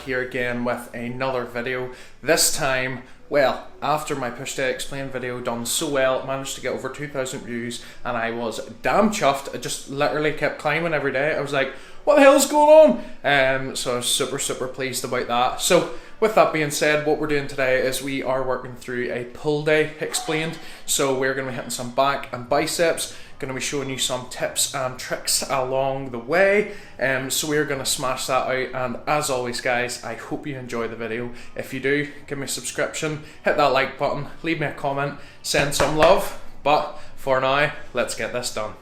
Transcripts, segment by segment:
here again with another video. This time, well, after my push day explain video done so well, it managed to get over 2,000 views and I was damn chuffed. It just literally kept climbing every day. I was like, what the hell's going on? So I was super pleased about that. So with that being said, what we're doing today is we are working through a pull day explained. So we're going to be hitting some back and biceps, going to be showing you some tips and tricks along the way. So we're going to smash that out, and as always guys, I hope you enjoy the video. If you do, give me a subscription, hit that like button, leave me a comment, send some love. But for now, let's get this done.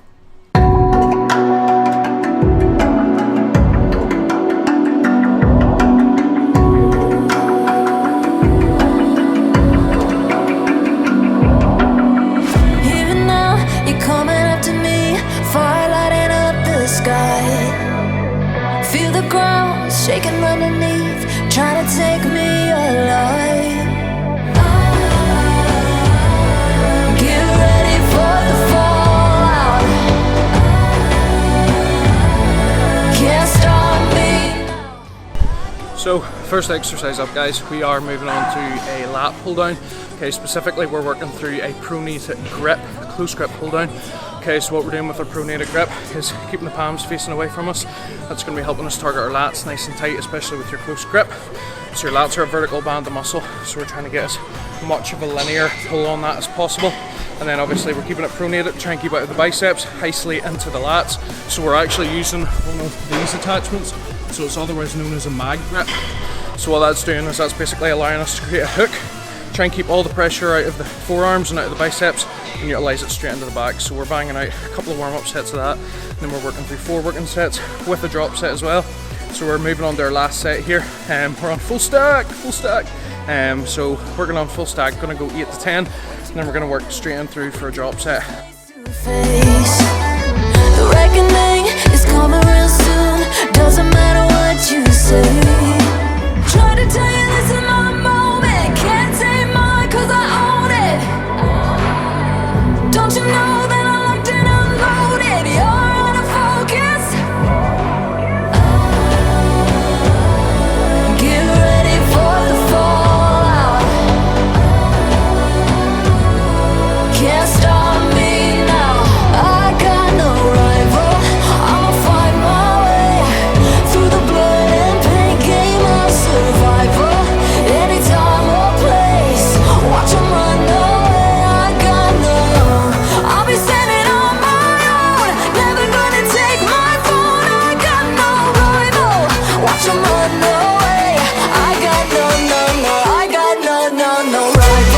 Shaking underneath, trying to take me alive. Get ready for the fallout. Can't stop me now. So first exercise up guys, we are moving on to a lat pull down. Okay, specifically we're working through a pronated grip, a close grip pull down. Okay, so what we're doing with our pronated grip is keeping the palms facing away from us. That's going to be helping us target our lats nice and tight, especially with your close grip. So your lats are a vertical band of muscle, so we're trying to get as much of a linear pull on that as possible. And then obviously we're keeping it pronated, trying to keep out of the biceps, isolate into the lats. So we're actually using one of these attachments, so it's otherwise known as a mag grip. So what that's doing is that's basically allowing us to create a hook, try and keep all the pressure out of the forearms and out of the biceps, and utilise it straight into the back. So we're banging out a couple of warm-up sets of that, and then we're working through 4 working sets with a drop set as well. So we're moving on to our last set here. We're on full stack. So working on full stack, gonna go 8 to 10, and then we're gonna work straight in through for a drop set. The reckoning is coming real soon. Doesn't matter what you say. Try to tell you this in my moment. Can't take mine 'cause I own it. Don't you know that I locked and unloaded? You're out of focus. Get ready for the fallout. Can't stop me now. I got no rival. I'ma find my way through the blood and pain game of survival. Anytime or place, watch 'em run away. I got no, I'll be standing on my own, never gonna take my phone. I got no rival, watch 'em run away. I got no, I got no rival.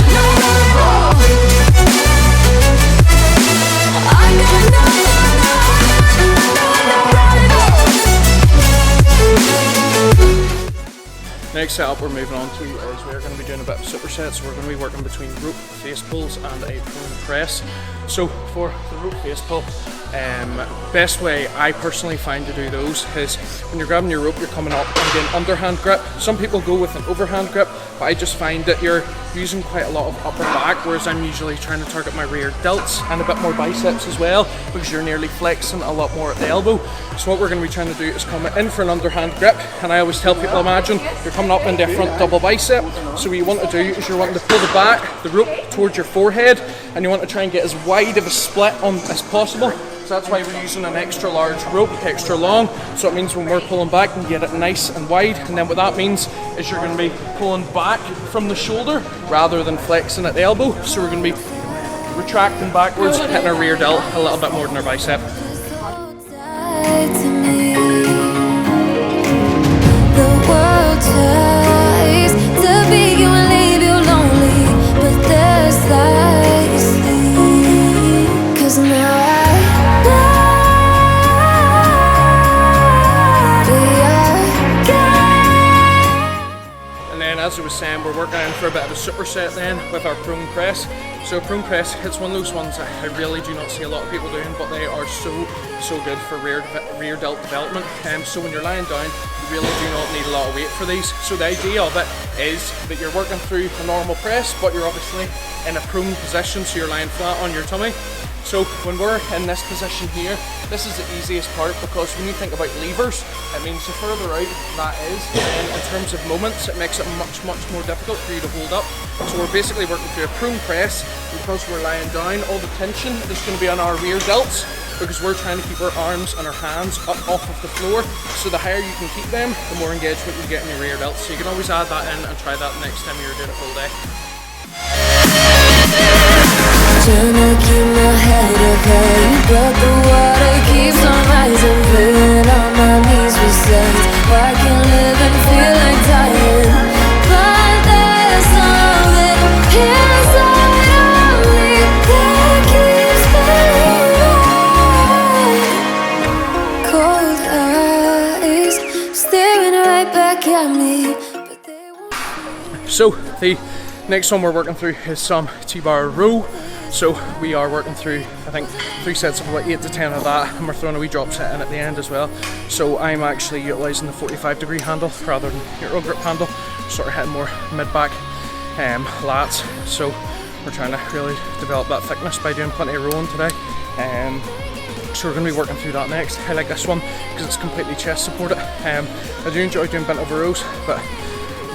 No rival. I got no rival. Next setup we're moving on to is we're going to be doing a bit of supersets. So we're going to be working between rope face pulls and a prone press. So for the rope face pull, best way I personally find to do those is when you're grabbing your rope, you're coming up and doing underhand grip. Some people go with an overhand grip, but I just find that you're using quite a lot of upper back, whereas I'm usually trying to target my rear delts and a bit more biceps as well, because you're nearly flexing a lot more at the elbow. So what we're going to be trying to do is come in for an underhand grip, and I always tell people, imagine you're coming up into a front double bicep. So what you want to do is you're wanting to pull the back, the rope towards your forehead, and you want to try and get as wide of a split on as possible. So that's why we're using an extra large rope, extra long. So it means when we're pulling back, we can get it nice and wide. And then what that means is you're going to be pulling back from the shoulder rather than flexing at the elbow. So we're going to be retracting backwards, hitting our rear delt a little bit more than our bicep. The world tries to be you and leave you lonely, but there's light you see. 'Cause now as I was saying, we're working in for a bit of a superset then with our prone press. So prone press, it's one of those ones that I really do not see a lot of people doing, but they are so good for rear delt development. So when you're lying down, you really do not need a lot of weight for these. So the idea of it is that you're working through a normal press, but you're obviously in a prone position, so you're lying flat on your tummy. So when we're in this position here, this is the easiest part, because when you think about levers, it means the further out that is, and in terms of moments, it makes it much more difficult for you to hold up. So we're basically working through a prone press, because we're lying down, all the tension is going to be on our rear delts, because we're trying to keep our arms and our hands up off of the floor. So the higher you can keep them, the more engagement you get in your rear delts. So you can always add that in and try that next time you're doing a full day. Trying to keep my head up high, but the water keeps on rising. Feeling on my knees besides, I can live and feel like dying, but there's something inside of me that keeps me alive. Cold eyes staring right back at me, but they won't. So the next one we're working through is some T-bar row. So we are working through, I think, 3 sets of about 8 to 10 of that, and we're throwing a wee drop set in at the end as well. So I'm actually utilising the 45-degree handle rather than hero grip handle, sort of hitting more mid-back lats. So we're trying to really develop that thickness by doing plenty of rowing today. So we're going to be working through that next. I like this one because it's completely chest supported. I do enjoy doing bent over rows, but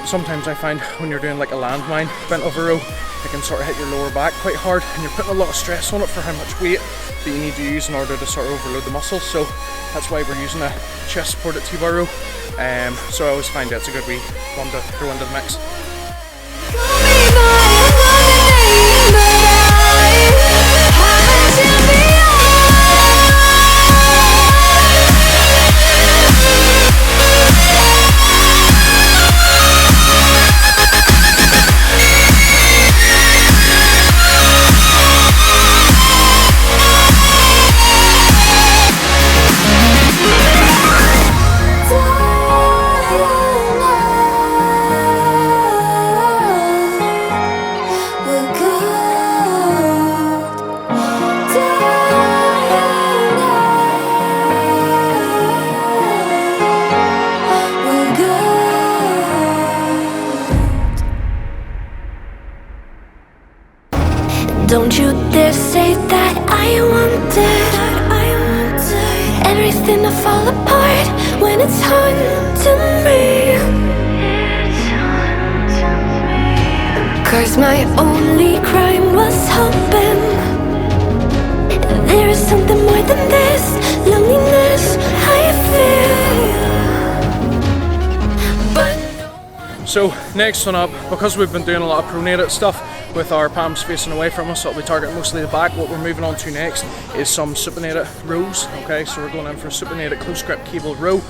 sometimes I find when you're doing like a landmine bent over row, it can sort of hit your lower back quite hard, and you're putting a lot of stress on it for how much weight that you need to use in order to sort of overload the muscles. So that's why we're using a chest supported T-bar row. So I always find it's a good wee one to throw into the mix. Don't you dare say that I wanted everything to fall apart when it's hard to me. 'Cause my only crime was hoping there is something more than this loneliness I feel. But So next one up, because we've been doing a lot of pronated stuff with our palms facing away from us, so we'll be targeting mostly the back. What we're moving on to next is some supinated rows. Okay, so we're going in for a supinated close grip cable row.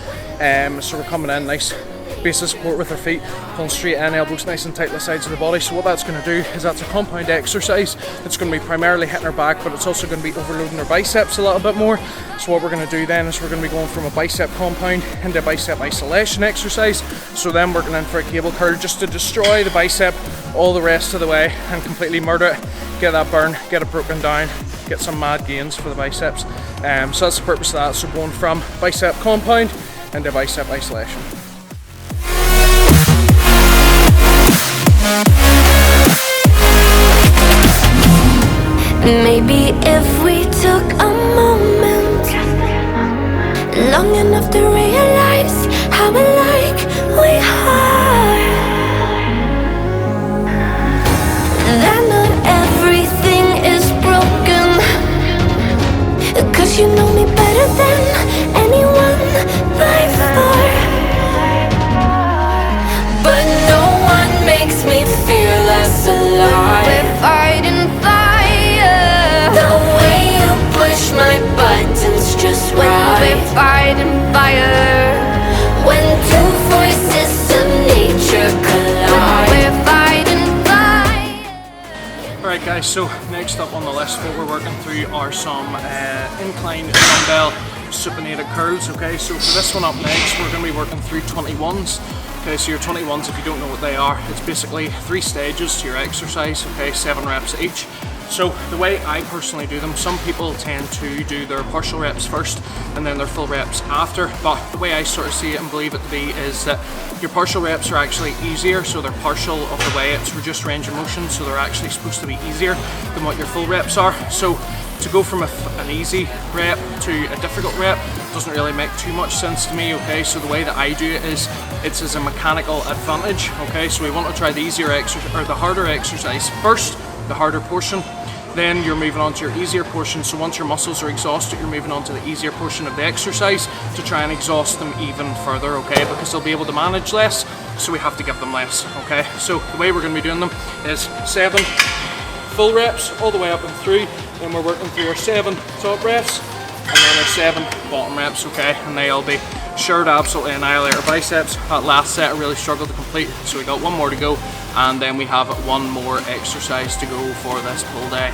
So we're coming in nice base of support with our feet, pulling straight in, elbows nice and tight to the sides of the body. So what that's going to do is that's a compound exercise. It's going to be primarily hitting our back, but it's also going to be overloading our biceps a little bit more. So what we're going to do then is we're going to be going from a bicep compound into a bicep isolation exercise. So then we're going in for a cable curl just to destroy the bicep all the rest of the way and completely murder it, get that burn, get it broken down, get some mad gains for the biceps. So that's the purpose of that. So going from bicep compound into bicep isolation. maybe if we took a moment long enough to realize how alike we are, that not everything is broken, 'cause you know me better than anyone by far. But no one makes me feel less alive. We're fighting fire. The way you push my buttons just right. We're fighting fire. When two voices of nature collide. We're fighting fire. Alright guys, so next up on the list, what we're working through are some incline dumbbell supinated curls. Okay, so for this one up next, we're going to be working through 21s. Okay, so your 21s, if you don't know what they are, it's basically 3 stages to your exercise, okay, 7 reps each. So the way I personally do them, some people tend to do their partial reps first and then their full reps after, but the way I sort of see it and believe it to be is that your partial reps are actually easier, so they're partial of the way it's reduced range of motion, so they're actually supposed to be easier than what your full reps are. So to go from an easy rep to a difficult rep doesn't really make too much sense to me, okay? So the way that I do it is, it's as a mechanical advantage, okay? So we want to try the easier exercise, or the harder exercise first, the harder portion, then you're moving on to your easier portion. So once your muscles are exhausted, you're moving on to the easier portion of the exercise to try and exhaust them even further, okay? Because they'll be able to manage less, so we have to give them less, okay? So the way we're going to be doing them is 7 full reps all the way up and through, then we're working through our 7 top reps, and then our 7 bottom reps, okay? And they'll be sure to absolutely annihilate our biceps. That last set I really struggled to complete, so we got 1 more to go, and then we have 1 more exercise to go for this pull day.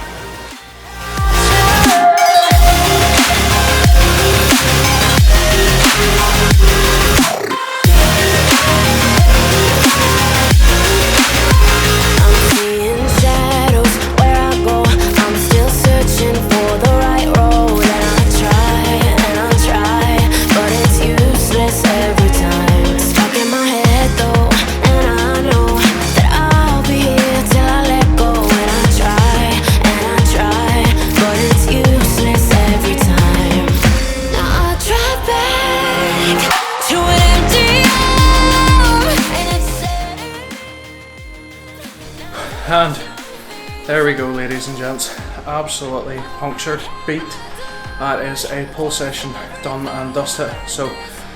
And there we go, ladies and gents, absolutely punctured, beat. That is a pull session done and dusted. So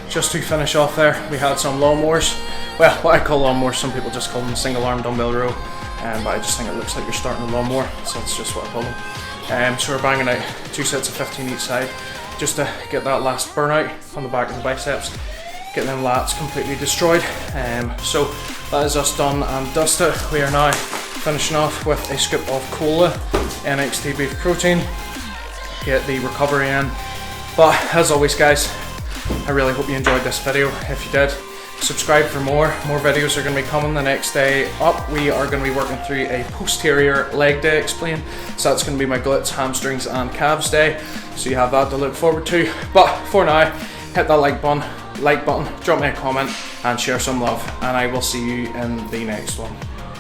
just to finish off there, we had some lawnmowers. Well, what I call lawnmowers, some people just call them single arm dumbbell row, but I just think it looks like you're starting a lawnmower, so that's just what I call them. So we're banging out 2 sets of 15 each side, just to get that last burnout on the back of the biceps, get them lats completely destroyed. So that is us done and dusted. We are now finishing off with a scoop of cola, NXT beef protein, get the recovery in. But as always guys, I really hope you enjoyed this video. If you did, subscribe for more videos are going to be coming. The next day up, we are going to be working through a posterior leg day explain, so that's going to be my glutes, hamstrings and calves day, so you have that to look forward to. But for now, hit that like button, drop me a comment and share some love, and I will see you in the next one.